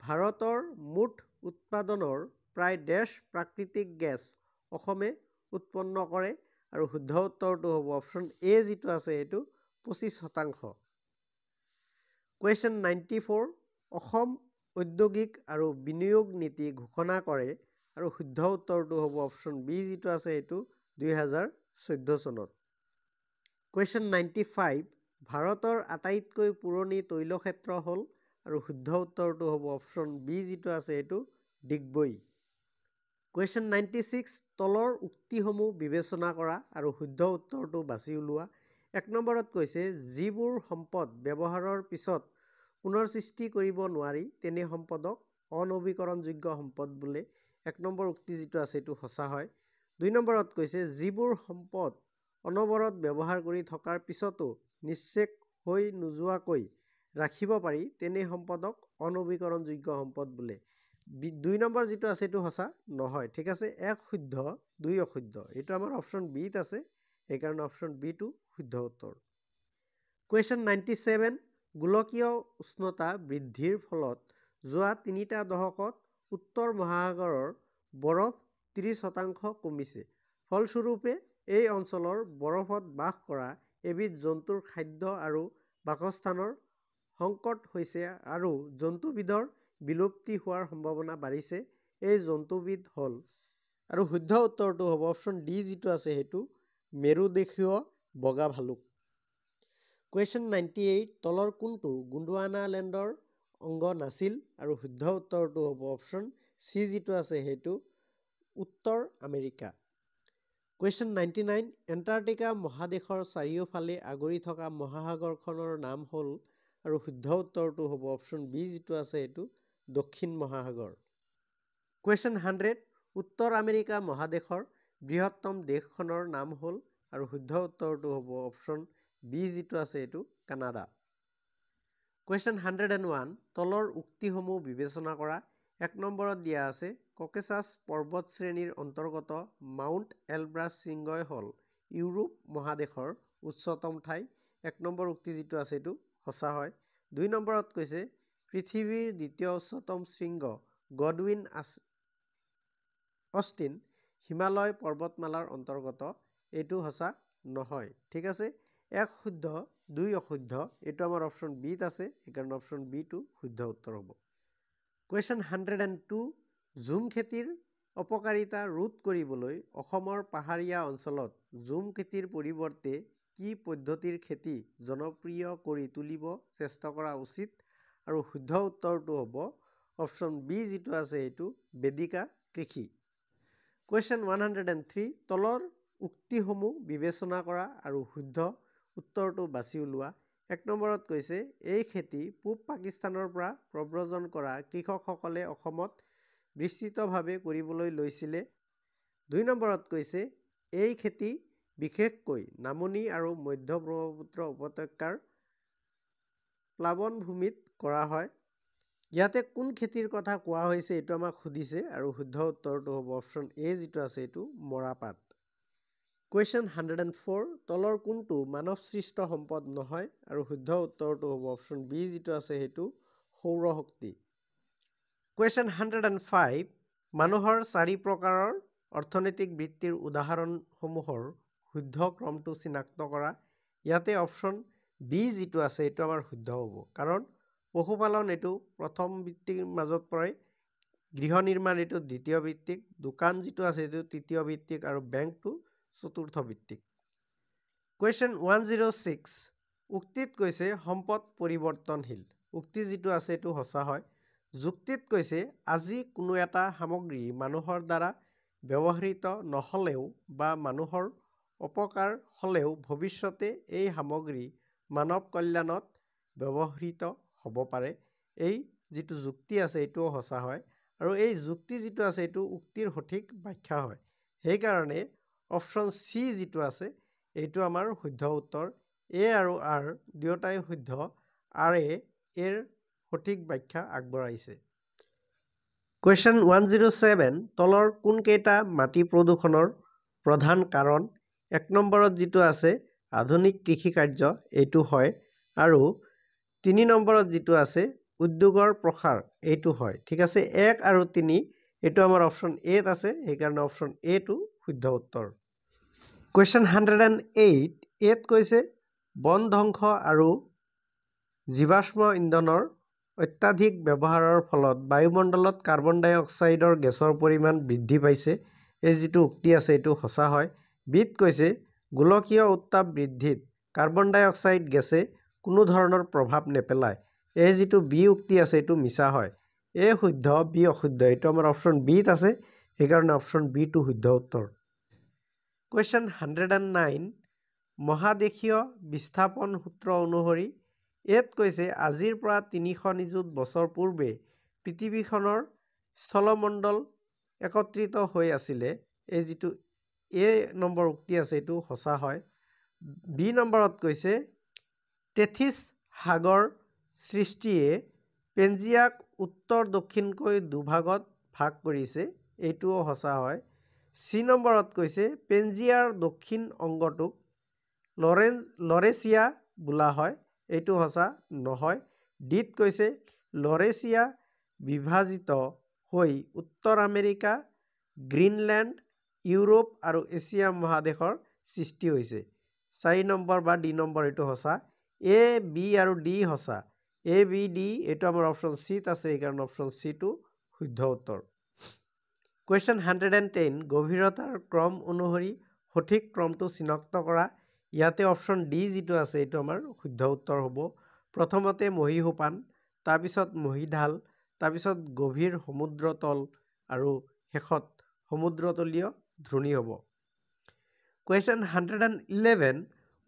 ভাৰতৰ মুঠ উৎপাদনৰ প্ৰায় ডেশ প্ৰাকৃতিক গেছ অসমে উৎপন্ন কৰে, আৰু শুদ্ধ উত্তৰটো হ'ব অপশ্যন এ যিটো আছে সেইটো 25%। কুৱেশ্যন 94 অসম ঔদ্যোগিক আৰু বিনিয়োগ নীতি ঘোষণা কৰে, আৰু শুদ্ধ উত্তৰটো হ'ব অপশ্যন বি যিটো আছে সেইটো 2014 চনত। কুৱেশ্যন 95 ভাৰতৰ আটাইতকৈ পুৰণি তৈলক্ষেত্ৰ হ'ল, আৰু শুদ্ধ উত্তৰটো হ'ব অপশ্যন বি যিটো আছে সেইটো ডিগবৈ। কুৱেশ্যন 96 তলৰ উক্তিসমূহ বিবেচনা কৰা আৰু শুদ্ধ উত্তৰটো বাছি উলিওৱা। 1 নম্বৰত কৈছে যিবোৰ সম্পদ ব্যৱহাৰৰ পিছত পুনৰ সৃষ্টি কৰিব নোৱাৰি তেনে সম্পদক অনবীকৰণযোগ্য সম্পদ বোলে। 1 নম্বৰ উক্তি যিটো আছে এইটো সঁচা হয়। 2 নম্বৰত কৈছে যিবোৰ সম্পদ অনবৰত ব্যৱহাৰ কৰি থকাৰ পিছতো নিশ্চেক হৈ নোযোৱাকৈ ৰাখিব পাৰি তেনে সম্পদক অনবীকৰণযোগ্য সম্পদ বোলে। 2 নম্বৰ যিটো আছে এইটো সঁচা নহয়। ঠিক আছে, 1 শুদ্ধ 2 অশুদ্ধ, এইটো আমাৰ অপশ্যন বিত আছে, সেইকাৰণে অপশ্যন বিটো শুদ্ধ উত্তৰ। কুৱেশ্যন 97 গোলকীয় উষ্ণতা বৃদ্ধিৰ ফলত যোৱা 3টা দশকত উত্তৰ মহাসাগৰৰ বৰফ 30% কমিছে। ফলস্বৰূপে এই অঞ্চলৰ বৰফত বাস কৰা এবিধ জন্তুৰ খাদ্য আৰু বাসস্থানৰ সংকট হৈছে, আৰু জন্তুবিধৰ বিলুপ্তি হোৱাৰ সম্ভাৱনা বাঢ়িছে। এই জন্তুবিধ হ'ল, আৰু শুদ্ধ উত্তৰটো হ'ব অপশ্যন ডি যিটো আছে সেইটো মেৰুদেশীয় বগা ভালুক। কুৱেশ্যন 98 তলৰ কোনটো গোণ্ডৱানালেণ্ডৰ অংগ নাছিল, আৰু শুদ্ধ উত্তৰটো হ'ব অপশ্যন চি যিটো আছে সেইটো উত্তৰ আমেৰিকা। কুৱেশ্যন 99 এণ্টাৰ্কটিকা মহাদেশৰ চাৰিওফালে আগুৰি থকা মহাসাগৰখনৰ নাম হ'ল, আৰু শুদ্ধ উত্তৰটো হ'ব অপশ্যন বি যিটো আছে সেইটো দক্ষিণ মহাসাগৰ। কুৱেশ্যন 100 উত্তৰ আমেৰিকা মহাদেশৰ বৃহত্তম দেশখনৰ নাম হ'ল, আৰু শুদ্ধ উত্তৰটো হ'ব অপশ্যন বি যিটো আছে এইটো কানাডা। কুৱেশ্যন 101 তলৰ উক্তিসমূহ বিবেচনা কৰা। 1 নম্বৰত দিয়া আছে ককেছাছ পৰ্বতশ্ৰেণীৰ অন্তৰ্গত মাউণ্ট এলব্ৰাছ শৃংগই হ'ল ইউৰোপ মহাদেশৰ উচ্চতম ঠাই। 1 নম্বৰ উক্তি যিটো আছে এইটো সঁচা হয়। 2 নম্বৰত কৈছে পৃথিৱীৰ দ্বিতীয় উচ্চতম শৃংগ গডউইন অষ্টিন হিমালয় পৰ্বতমালাৰ অন্তৰ্গত, এইটো সঁচা নহয়। ঠিক আছে, 1 শুদ্ধ 2 অশুদ্ধ, এইটো আমাৰ অপশ্যন বিত আছে, সেইকাৰণে অপশ্যন বিটো শুদ্ধ উত্তৰ হ'ব। কুৱেশ্যন 102 ঝুম খেতিৰ অপকাৰিতা ৰোধ কৰিবলৈ অসমৰ পাহাৰীয়া অঞ্চলত ঝুম খেতিৰ পৰিৱৰ্তে কি পদ্ধতিৰ খেতি জনপ্ৰিয় কৰি তুলিব চেষ্টা কৰা উচিত, আৰু শুদ্ধ উত্তৰটো হ'ব অপশ্যন বি যিটো আছে এইটো বেদিকা কৃষি। কুৱেশ্যন 103 তলৰ উক্তিসমূহ বিবেচনা কৰা আৰু শুদ্ধ উত্তৰটো বাছি উলিওৱা। 1 নম্বৰত কৈছে এই খেতি পূব পাকিস্তানৰ পৰা প্ৰব্ৰজন কৰা কৃষকসকলে অসমত বিস্তৃতভাৱে কৰিবলৈ লৈছিলে। 2 নম্বৰত কৈছে এই খেতি বিশেষকৈ নামনি আৰু মধ্য ব্ৰহ্মপুত্ৰ উপত্যকাৰ প্লাৱনভূমিত কৰা হয়। ইয়াতে কোন খেতিৰ কথা কোৱা হৈছে এইটো আমাক সুধিছে, আৰু শুদ্ধ উত্তৰটো হ'ব অপশ্যন এ যিটো আছে এইটো মৰাপাট। কুৱেশ্যন 104 তলৰ কোনটো মানৱসৃষ্ট সম্পদ নহয়, আৰু শুদ্ধ উত্তৰটো হ'ব অপশ্যন বি যিটো আছে সেইটো সৌৰশক্তি। কুৱেশ্যন 105 মানুহৰ 4 প্ৰকাৰৰ অৰ্থনৈতিক বৃত্তিৰ উদাহৰণসমূহৰ শুদ্ধ ক্ৰমটো চিনাক্ত কৰা। ইয়াতে অপশ্যন বি যিটো আছে এইটো আমাৰ শুদ্ধ হ'ব, কাৰণ পশুপালন এইটো প্ৰথম বৃত্তিৰ মাজত পৰে, গৃহ নিৰ্মাণ এইটো দ্বিতীয় ভিত্তিক, দোকান যিটো আছে এইটো তৃতীয় ভিত্তিক, আৰু বেংকটো চতুৰ্থ ভিত্তিক। কুৱেশ্যন 106 উক্তিত কৈছে সম্পদ পৰিৱৰ্তনশীল। উক্তি যিটো আছে এইটো সঁচা হয়। যুক্তিত কৈছে আজি কোনো এটা সামগ্ৰী মানুহৰ দ্বাৰা ব্যৱহৃত নহ'লেও বা মানুহৰ অপকাৰ হ'লেও ভৱিষ্যতে এই সামগ্ৰী মানৱ কল্যাণত ব্যৱহৃত হ'ব পাৰে। এই যিটো যুক্তি আছে এইটোও সঁচা হয় আৰু এই যুক্তি যিটো আছে এইটো উক্তিৰ সঠিক ব্যাখ্যা হয়। সেইকাৰণে অপশ্যন চি যিটো আছে এইটো আমাৰ শুদ্ধ উত্তৰ। এ আৰু আৰ দুয়োটাই শুদ্ধ। আৰে এৰ সঠিক ব্যাখ্যা আগবঢ়াইছে। কুৱেশ্যন 107 তলৰ কোনকেইটা মাটি প্ৰদূষণৰ প্ৰধান কাৰণ? 1 নম্বৰত যিটো আছে আধুনিক কৃষি কাৰ্য এইটো হয় আৰু 3 নম্বৰত যিটো আছে উদ্যোগৰ প্ৰসাৰ এইটো হয়। ঠিক আছে, 1 আৰু 3 এইটো আমাৰ অপশ্যন এত আছে, সেইকাৰণে অপশ্যন এটো শুদ্ধ উত্তৰ। কুৱেশ্যন 108 এত কৈছে বন ধ্বংস আৰু জীৱাশ্ম ইন্ধনৰ অত্যাধিক ব্যৱহাৰৰ ফলত বায়ুমণ্ডলত কাৰ্বন ডাই অক্সাইডৰ গেছৰ পৰিমাণ বৃদ্ধি পাইছে। এই যিটো উক্তি আছে এইটো সঁচা হয়। বিত কৈছে গোলকীয় উত্তাপ বৃদ্ধিত কাৰ্বন ডাই অক্সাইড গেছে কোনো ধৰণৰ প্ৰভাৱ নেপেলায়। এই যিটো বি উক্তি আছে এইটো মিছা হয়। এ শুদ্ধ, বি অশুদ্ধ। এইটো আমাৰ অপশ্যন বিত আছে, সেইকাৰণে অপশ্যন বিটো শুদ্ধ উত্তৰ। কুৱেশ্যন 109 মহাদেশীয় বিস্থাপন সূত্ৰ অনুসৰি এত কৈছে আজিৰ পৰা 300 নিযুত বছৰ পূৰ্বে পৃথিৱীখনৰ স্থলমণ্ডল একত্ৰিত হৈ আছিলে। এই যিটো এ নম্বৰ উক্তি আছে এইটো সঁচা হয়। বি নম্বৰত কৈছে টেথিছ সাগৰ সৃষ্টিয়ে পেঞ্জিয়াক উত্তৰ দক্ষিণকৈ দুভাগত ভাগ কৰিছে। এইটোও সঁচা হয়। চি নম্বৰত কৈছে পেঞ্জিয়াৰ দক্ষিণ অংগটোক লৰেচিয়া বোলা হয়। এইটো সঁচা নহয়। ডিত কৈছে লৰেচিয়া বিভাজিত হৈ উত্তৰ আমেৰিকা, গ্ৰীণলেণ্ড, ইউৰোপ আৰু এছিয়া মহাদেশৰ সৃষ্টি হৈছে। 4 নম্বৰ বা ডি নম্বৰ এইটো সঁচা। এ, বি আৰু ডি সঁচা। এ, বি, ডি এইটো আমাৰ অপশ্যন চিত আছে, সেইকাৰণে অপশ্যন চিটো শুদ্ধ উত্তৰ। কুৱেশ্যন 110 গভীৰতাৰ ক্ৰম অনুসৰি সঠিক ক্ৰমটো চিনাক্ত কৰা। ইয়াতে অপশ্যন ডি যিটো আছে এইটো আমাৰ শুদ্ধ উত্তৰ হ'ব। প্ৰথমতে মহীসোপান, তাৰপিছত মহীঢাল, তাৰপিছত গভীৰ সমুদ্ৰতল আৰু শেষত সমুদ্ৰতলীয় ধৰণী হ'ব। কুৱেশ্যন 111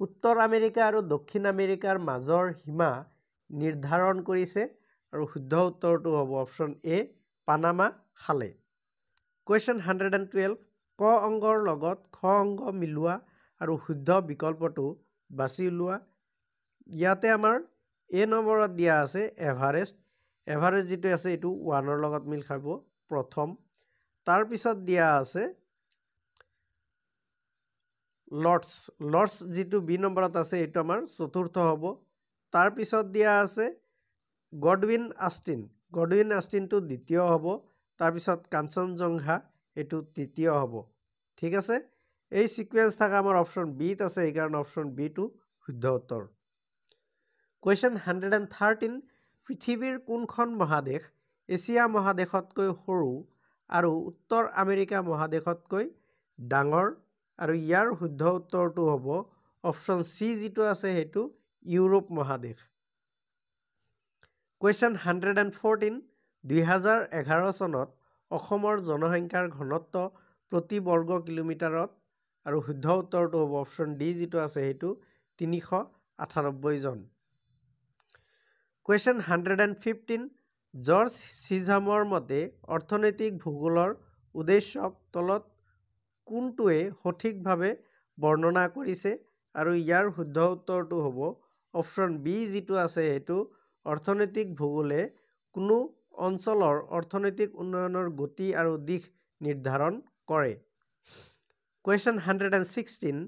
উত্তৰ আমেৰিকা আৰু দক্ষিণ আমেৰিকাৰ মাজৰ সীমা নিৰ্ধাৰণ কৰিছে আৰু শুদ্ধ উত্তৰটো হ'ব অপশ্যন এ পানামা খালে। কুৱেশ্যন 112 ক অংগৰ লগত খ অংগ মিলোৱা আৰু শুদ্ধ বিকল্পটো বাছি উলিওৱা। ইয়াতে আমাৰ এ নম্বৰত দিয়া আছে এভাৰেষ্ট। এভাৰেষ্ট যিটো আছে এইটো 1ৰ লগত মিল খাব প্ৰথম। তাৰপিছত দিয়া আছে লৰ্ডছ। লৰ্ডছ যিটো বি নম্বৰত আছে এইটো আমাৰ চতুৰ্থ হ'ব। তাৰপিছত দিয়া আছে গডৱিন আষ্টিন। গডৱিন আষ্টিনটো দ্বিতীয় হ'ব। তাৰপিছত কাঞ্চনজংঘা এইটো তৃতীয় হ'ব। ঠিক আছে, এই ছিকুৱেঞ্চ থকা আমাৰ অপশ্যন বিত আছে, সেইকাৰণে অপশ্যন বিটো শুদ্ধ উত্তৰ। কুৱেশ্যন 113 পৃথিৱীৰ কোনখন মহাদেশ এছিয়া মহাদেশতকৈ সৰু আৰু উত্তৰ আমেৰিকা মহাদেশতকৈ ডাঙৰ? আৰু ইয়াৰ শুদ্ধ উত্তৰটো হ'ব অপশ্যন চি যিটো আছে সেইটো ইউৰোপ মহাদেশ। কুৱেশ্যন 114 2011 চনত অসমৰ জনসংখ্যাৰ ঘনত্ব প্ৰতি বৰ্গ কিলোমিটাৰত আৰু শুদ্ধ উত্তৰটো হ'ব অপশ্যন ডি যিটো আছে সেইটো 398 জন। কুৱেশ্যন 115 জৰ্জ চিজহামৰ মতে অৰ্থনৈতিক ভূগোলৰ উদ্দেশ্যক তলত কোনটোৱে সঠিকভাৱে বৰ্ণনা কৰিছে? আৰু ইয়াৰ শুদ্ধ উত্তৰটো হ'ব অপশ্যন বি যিটো আছে সেইটো অৰ্থনৈতিক ভূগোলে কোনো অঞ্চলৰ অৰ্থনৈতিক উন্নয়নৰ গতি আৰু দিশ নিৰ্ধাৰণ কৰে। কুৱেশ্যন 116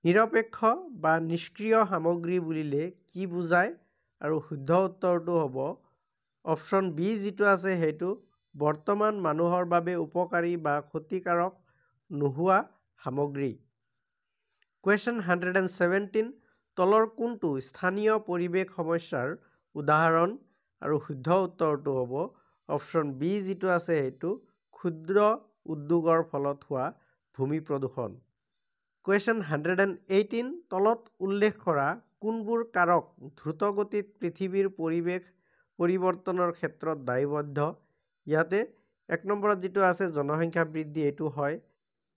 নিৰপেক্ষ বা নিষ্ক্ৰিয় সামগ্ৰী বুলিলে কি বুজায়? আৰু শুদ্ধ উত্তৰটো হ'ব অপশ্যন বি যিটো আছে সেইটো বৰ্তমান মানুহৰ বাবে উপকাৰী বা ক্ষতিকাৰক নোহোৱা সামগ্ৰী। কুৱেশ্যন 117 তলৰ কোনটো স্থানীয় পৰিৱেশ সমস্যাৰ উদাহৰণ? আৰু শুদ্ধ উত্তৰটো হ'ব অপশ্যন বি যিটো আছে সেইটো ক্ষুদ্ৰ উদ্যোগৰ ফলত হোৱা ভূমি প্ৰদূষণ। কুৱেশ্যন 118 তলত উল্লেখ কৰা কোনবোৰ কাৰক দ্ৰুতগতিত পৃথিৱীৰ পৰিৱেশ পৰিৱৰ্তনৰ ক্ষেত্ৰত দায়বদ্ধ। ইয়াতে 1 নম্বৰত যিটো আছে জনসংখ্যা বৃদ্ধি এইটো হয়,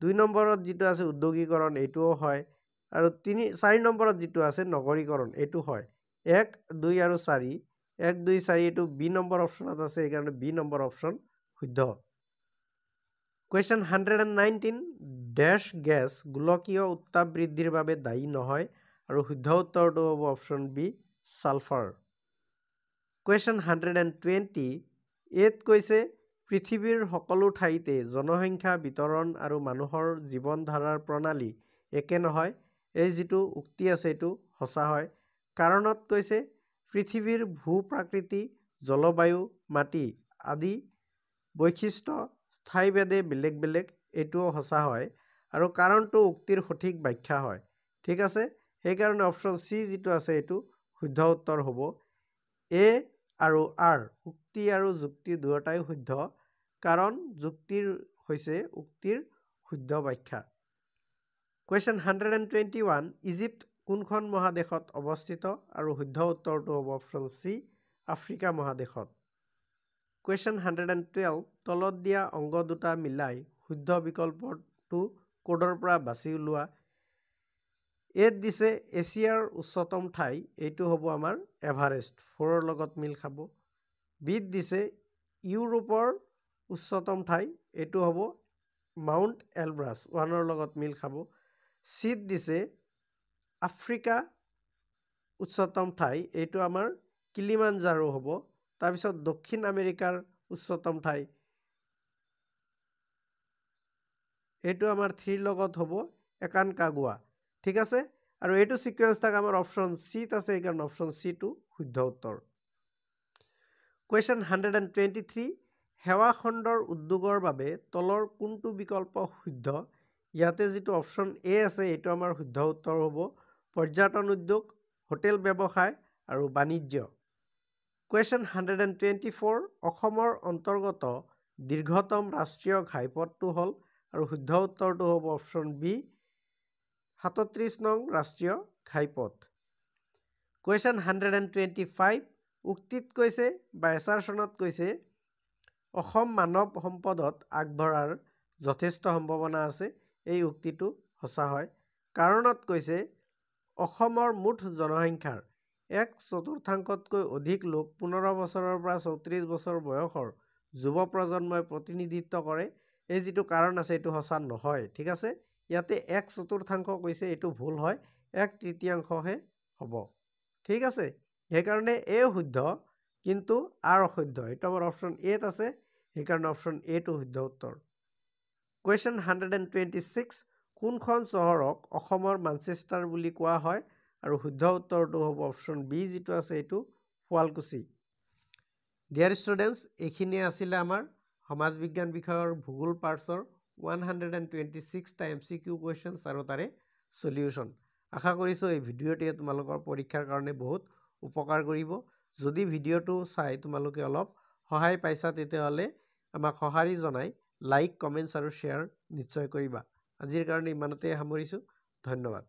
2 নম্বৰত যিটো আছে উদ্যোগীকৰণ এইটোও হয়, আৰু 4 নম্বৰত যিটো আছে নগৰীকৰণ এইটো হয়। 1, 2 আৰু 4, 1, 2, 4 এইটো বি নম্বৰ অপশ্যনত আছে, সেইকাৰণে বি নম্বৰ অপশ্যন শুদ্ধ। কুৱেশ্যন 119 ডেছ গেছ গোলকীয় উত্তাপ বৃদ্ধিৰ বাবে দায়ী নহয়, আৰু শুদ্ধ উত্তৰটো হ'ব অপশ্যন বি ছালফাৰ। কুৱেশ্যন 120 এইত কৈছে পৃথিৱীৰ সকলো ঠাইতে জনসংখ্যা বিতৰণ আৰু মানুহৰ জীৱন ধাৰাৰ প্ৰণালী একে নহয়। এই যিটো উক্তি আছে এইটো সঁচা হয়। কাৰণত কৈছে পৃথিৱীৰ ভূ-প্ৰাকৃতি, জলবায়ু, মাটি আদি বৈশিষ্ট্য স্থায়ীভেদে বেলেগ বেলেগ, এইটোও সঁচা হয়, আৰু কাৰণটো উক্তিৰ সঠিক ব্যাখ্যা হয়। ঠিক আছে, সেইকাৰণে অপশ্যন চি যিটো আছে এইটো শুদ্ধ উত্তৰ হ'ব। এ আৰু আৰ উক্তি আৰু যুক্তি দুয়োটাই শুদ্ধ, কাৰণ যুক্তিৰ হৈছে উক্তিৰ শুদ্ধ ব্যাখ্যা। কুৱেশ্যন 121 ইজিপ্ত কোনখন মহাদেশত অৱস্থিত, আৰু শুদ্ধ উত্তৰটো হ'ব অপশ্যন চি আফ্ৰিকা মহাদেশত। কুৱেশ্যন 112 তলত দিয়া অংগ দুটা মিলাই শুদ্ধ বিকল্পটো কোডৰ পৰা বাছি উলিওৱা। এত দিছে এছিয়াৰ উচ্চতম ঠাই, এইটো হ'ব আমাৰ এভাৰেষ্ট, 4ৰ লগত মিল খাব। বিত দিছে ইউৰোপৰ উচ্চতম ঠাই, এইটো হ'ব মাউণ্ট এলব্ৰাছ, 1ৰ লগত মিল খাব। চিত দিছে আফ্ৰিকা উচ্চতম ঠাই, এইটো আমাৰ কিলিমাঞ্জাৰো হ'ব। তাৰপিছত দক্ষিণ আমেৰিকাৰ উচ্চতম ঠাই, এইটো আমাৰ 3ৰ লগত হ'ব একানকাগুৱা। ঠিক আছে, আৰু এইটো ছিকুৱেঞ্চ থাক আমাৰ অপশ্যন চিত আছে, সেইকাৰণে অপশ্যন চিটো শুদ্ধ উত্তৰ। কুৱেশ্যন 123 সেৱা খণ্ডৰ উদ্যোগৰ বাবে তলৰ কোনটো বিকল্প শুদ্ধ? ইয়াতে যিটো অপশ্যন এ আছে এইটো আমাৰ শুদ্ধ উত্তৰ হ'ব পৰ্যটন উদ্যোগ, হোটেল ব্যৱসায় আৰু বাণিজ্য। কুৱেশ্যন 124 অসমৰ অন্তৰ্গত দীৰ্ঘতম ৰাষ্ট্ৰীয় ঘাইপথটো হ'ল, আৰু শুদ্ধ উত্তৰটো হ'ব অপশ্যন বি 37 নং ৰাষ্ট্ৰীয় ঘাইপথ। কুৱেশ্যন 125 উক্তিত কৈছে বা এছাৰশ্যনত কৈছে অসম মানৱ সম্পদত আগবঢ়াৰ যথেষ্ট সম্ভাৱনা আছে, এই উক্তিটো সঁচা হয়। কাৰণত কৈছে অসমৰ মুঠ জনসংখ্যাৰ 1/4তকৈ অধিক লোক 15 বছৰৰ পৰা 34 বছৰ বয়সৰ যুৱ প্ৰজন্মই প্ৰতিনিধিত্ব কৰে। এই যিটো কাৰণ আছে এইটো সঁচা নহয়। ঠিক আছে, ইয়াতে 1/4 কৈছে, এইটো ভুল হয়, 1/3হে হ'ব। ঠিক আছে, সেইকাৰণে এ শুদ্ধ কিন্তু আৰ অশুদ্ধ, এইটো আমাৰ অপশ্যন এত আছে, সেইকাৰণে অপশ্যন এটো শুদ্ধ উত্তৰ। কুৱেশ্যন 126 কোনখন চহৰক অসমৰ মানচেষ্টাৰ বুলি কোৱা হয়, আৰু শুদ্ধ উত্তৰটো হ'ব অপশ্যন বি যিটো আছে এইটো শুৱালকুছি। ডিয়াৰ ষ্টুডেণ্টছ, এইখিনিয়ে আছিলে আমাৰ সমাজ বিজ্ঞান বিষয়ৰ ভূগোল পাৰ্টছৰ 126টা MCQ কুৱেশ্যনছ আৰু তাৰে সলিউশ্যন। আশা কৰিছোঁ এই ভিডিঅ'টিয়ে তোমালোকৰ পৰীক্ষাৰ কাৰণে বহুত উপকাৰ কৰিব। যদি ভিডিঅ'টো চাই তোমালোকে অলপ সহায় পাইছা তেতিয়াহ'লে আমাক সঁহাৰি জনাই লাইক, কমেণ্টছ আৰু শ্বেয়াৰ নিশ্চয় কৰিবা। আজিৰ কাৰণে ইমানতে সামৰিছোঁ। ধন্যবাদ।